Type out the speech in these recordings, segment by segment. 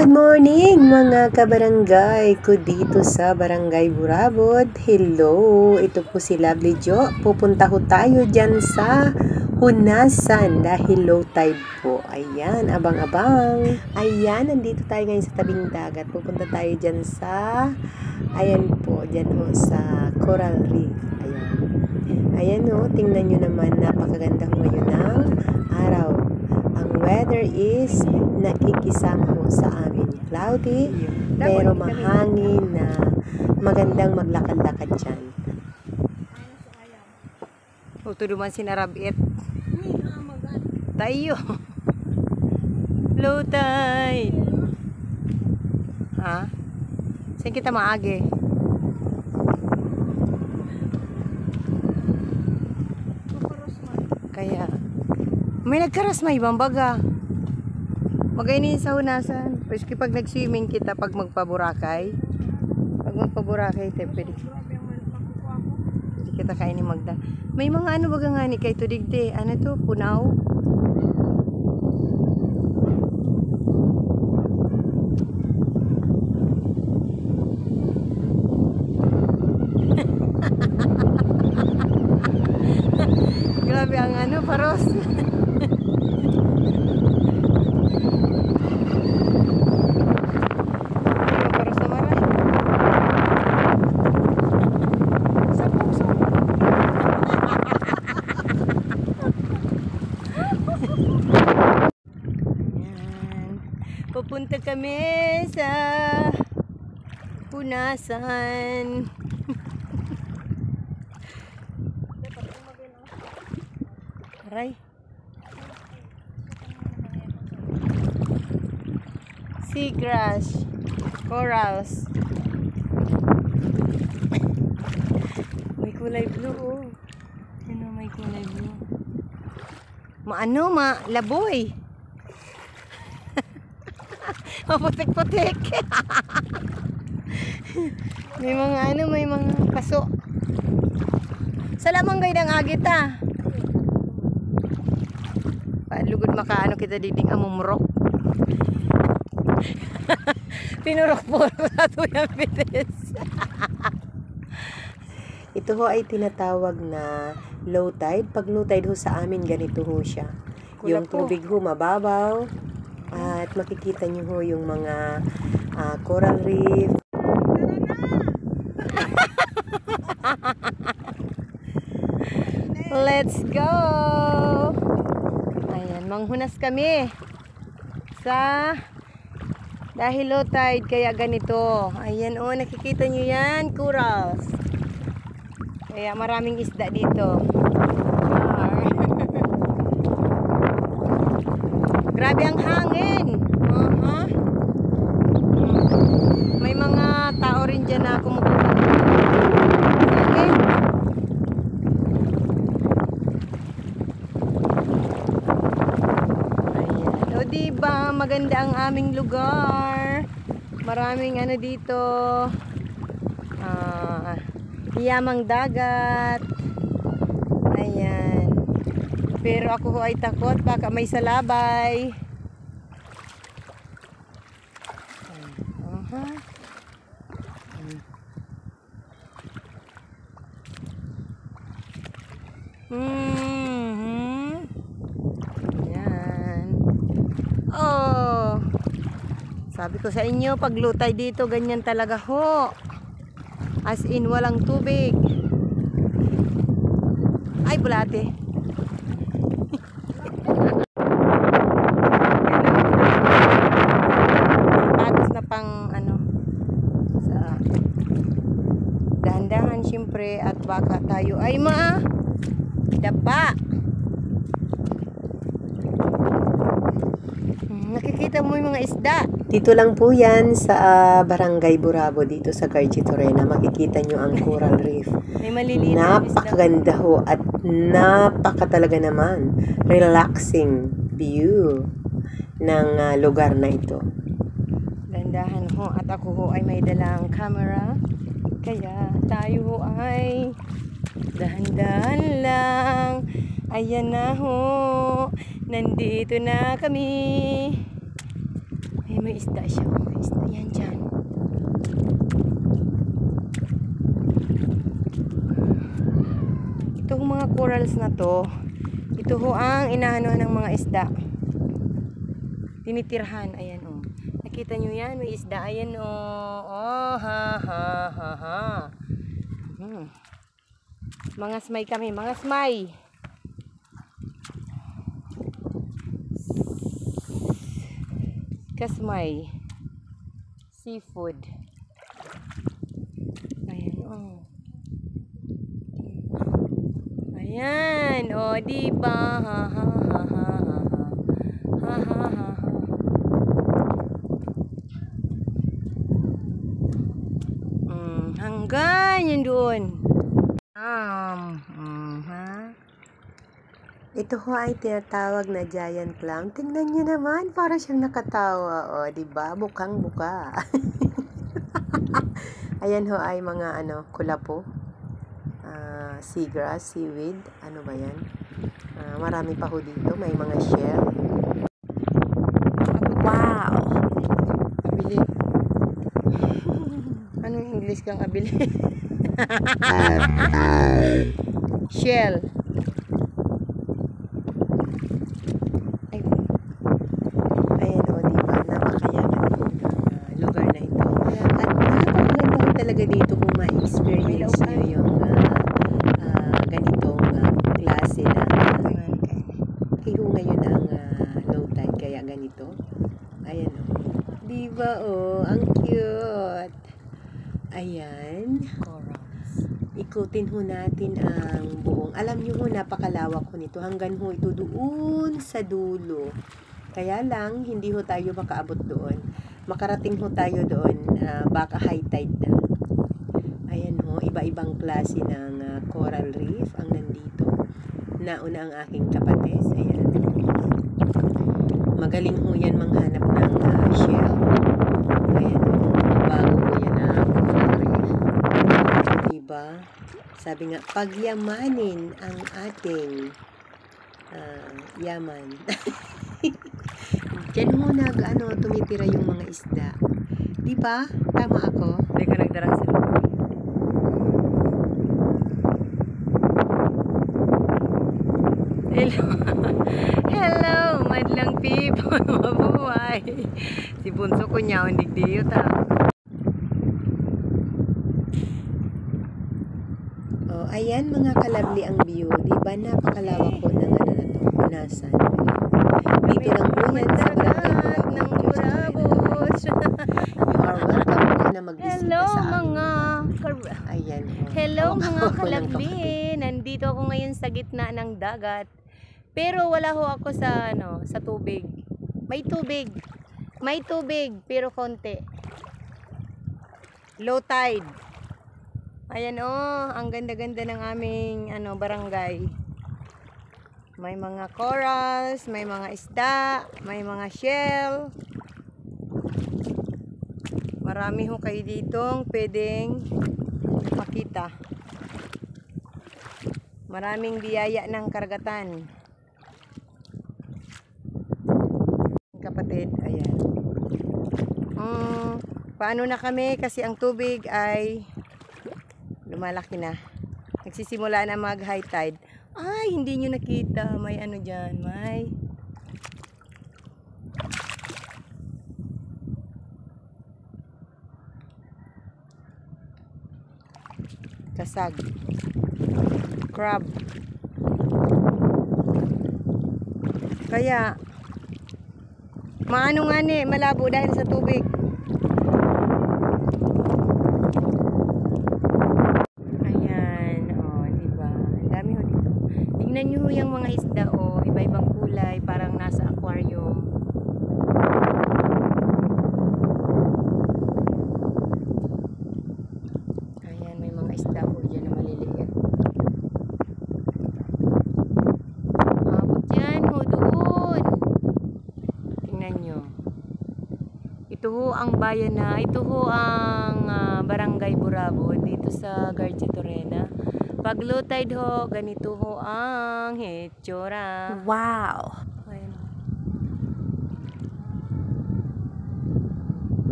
Good morning mga kabarangay ko dito sa Barangay Burabod. Hello, ito po si Lovely Jo. Pupunta ho tayo dyan sa Hunasan dahil low tide po. Ayan, abang-abang. Ayan, nandito tayo ngayon sa tabing dagat. Pupunta tayo dyan sa, ayan po, dyan ho sa Coral Reef. Ayan. Ayan ho, tingnan nyo naman, napakaganda ho ngayon ng araw. Ang weather is nakikisama ho sa amin. Cloudy, pero mahangin na magandang maglakad-lakad dyan. Ito naman sinarabit. Tayo. Low tide. Ha? Saan kita maagi? Kaya may nagkaras may ibang baga. Magainin sa Hunasan. Pwes pag nag-swimming kita pag magpaburakay. Pag magpaburakay, pwede kita kainin magda. May mga ano baga nga ni kay tudigde. Ano to? Punaw? Grabe ang ano, paros. Pupunta kami sa Hunasan. Aray. Seagrass, corals. May kulay blue oh. Ano may kulay blue? Laboy. Maputik-putik. May mga kaso. Sa lamang gay ng agita. Palugod makaano kita diding amumurok. Pinurok-purok sa tuyang bitis. Ito ho ay tinatawag na low tide. Pag low tide ho sa amin, ganito ho siya. Yung tubig ho mababaw. At makikita nyo ho yung mga coral reef. Let's go! Ayan, manghunas kami sa dahil low tide kaya ganito. Ayan oh, nakikita nyo yan, corals. Kaya maraming isda dito. Grabe ang hangin. May mga tao rin dyan na kumukuha. Okay. Ayan. O diba, maganda ang aming lugar. Maraming ano dito. Yamang dagat. Ayan. Pero ako ho ay takot, baka may salabay. Yan. Oh. Sabi ko sa inyo, pag lutay dito, ganyan talaga ho. As in, walang tubig. Ay, bulate. Dahan-dahan siyempre at baka tayo ay dapa. Nakikita mo yung mga isda. Dito lang po yan sa Barangay Burabod dito sa Gargi Torena. Makikita nyo ang coral reef. May maliliit. Napakaganda ho at napaka talaga naman relaxing view ng lugar na ito. Dahan-dahan ho at ako ho ay may dalang camera. Kaya tayo ho ay dahan-dahan lang. Ayan na ho. Nandito na kami. May may isda siya. May isda yan dyan. Itong mga corals na to, ito ho ang inahanuhan ng mga isda. Tinitirhan. Ayan o. Nakita nyo yan? May isda. Ayan o. Oh, ha, ha, ha, ha. Mga smay kami. Mga smay. Kasmay. Seafood. Ayan o. Ayan. O, diba? Ha, ha, ha, ha, ha. Ha, ha, ha. Hanggang yun doon. Ha? Ito ho ay tinatawag na giant clam. Tingnan niyo naman, para siyang nakatawa. O, diba? Bukang-buka. Ayan ho ay mga kulapo. Seagrass, seaweed. Ano ba yan? Marami pa ho dito. May mga shell. Wow! Abili. Anong English kang abili? Shell. Ay. Ayan o, diba? Napakayaman lugar na ito. At napakaganda ho talaga dito kung ma-experience nyo yung ganitong klase na kayo ngayon ang low tide, kaya ganito. Ayan o. Diba o? Ang cute. Ayan. Ikutin ho natin ang buong. Alam nyo ho, napakalawak ho nito. Hanggang ho ito doon sa dulo. Kaya lang, hindi ho tayo makaabot doon. Makarating ho tayo doon, baka high tide na. Ayan ho, iba-ibang klase ng coral reef ang nandito. Nauna ang aking kapatid. Ayan. Magaling ho yan manghanap ng shell. Ayan ho, bago ho yan na coral reef. Diba? Sabi nga, pagyamanin ang ating yaman. Diyan ho tumitira yung mga isda. Diba? Tama ako? Hindi ka nagdarang sila. Hello. Hello, madlang people. Mabuhay. Si Bunso ko niya, hindi diyo ta. Oh, ayan mga kalabli ang view. Diba? Napakalawak po ng na to. Punasan. Dito lang po yan sa Barangay ng Burabos. You are welcome po na magbisita Hello sa amin. mga Ayan. Hello mga kalabli. Nandito ako ngayon sa gitna ng dagat. Pero wala ho ako sa sa tubig. May tubig. May tubig pero konti. Low tide. Ayan ang ganda-ganda ng aming barangay. May mga corals, may mga isda, may mga shell. Marami ho kayo ditong pwedeng makita. Maraming biyaya ng karagatan. Kapatid, ayan. Paano na kami kasi ang tubig ay lumalaki na. Nagsisimula na mag high tide. Ay, hindi nyo nakita. May dyan. May kasag. Crab. Kaya maano nga malabo dahil sa tubig. Tingnan nyo yung mga isda iba-ibang kulay, parang nasa aquarium. Ayan, may mga isda dyan na maliliit. Abot yan doon. Tingnan nyo. Ito ang bayan ito ang Barangay Burabos dito sa Garcia Torena. Pag low tide ganito ang hitsura. Wow! Ayan.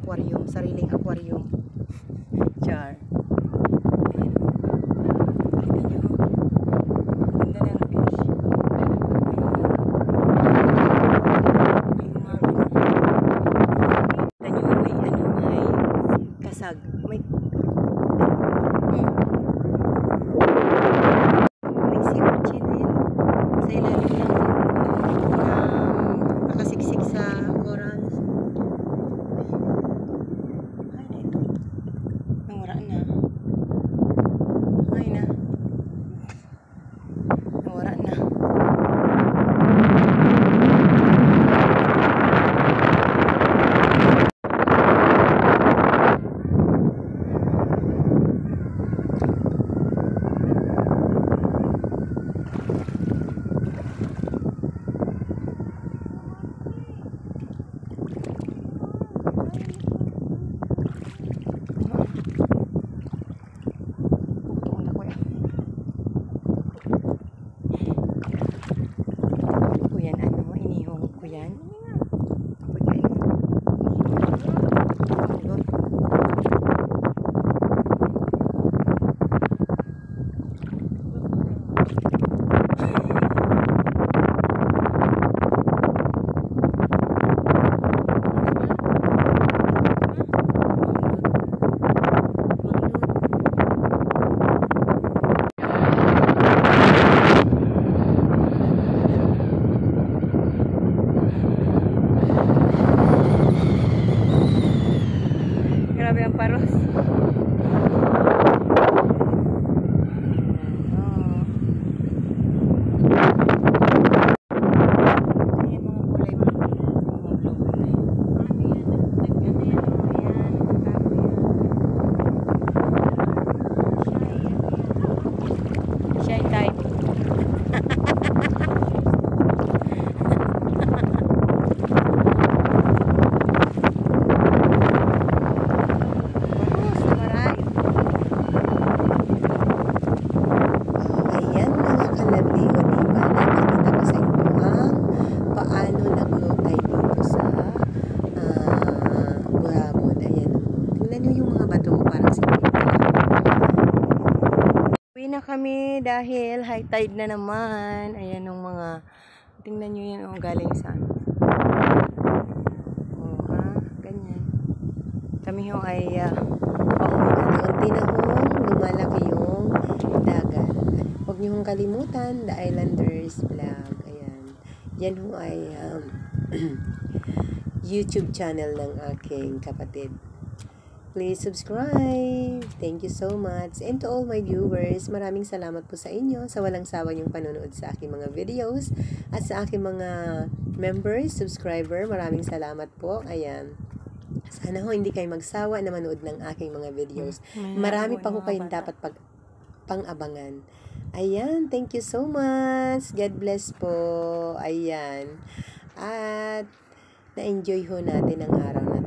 aquarium, sariling aquarium. Char. Ayan. Kita nyo. Ganda ng fish. Kita nyo, may kasag. May sea urchin din. Sa ilalim ng nakasiksik sa corals. Ay, na ito. Nawara na. Ay na. Nawara na. Grabe ang paros. Shine time. Uwi na kami dahil high tide na naman. Ayan yung mga, tingnan nyo yan, oh, galing saan. Oh, ha, ganyan. Kami yung ay Unti na hong lumalaki yung dagat. Huwag niyo hong kalimutan, The Islanders Vlog. Ayan. Yan ho ay YouTube channel ng aking kapatid. Please subscribe. Thank you so much. And to all my viewers, maraming salamat po sa inyo sa walang sawa niyong panonood sa aking mga videos at sa aking mga members, subscriber. Maraming salamat po. Ayan. Sana ho hindi kayo magsawa na manood ng aking mga videos. Marami pa ho kayong dapat pang-abangan. Ayan. Thank you so much. God bless po. Ayan. At na-enjoy ho natin ang araw na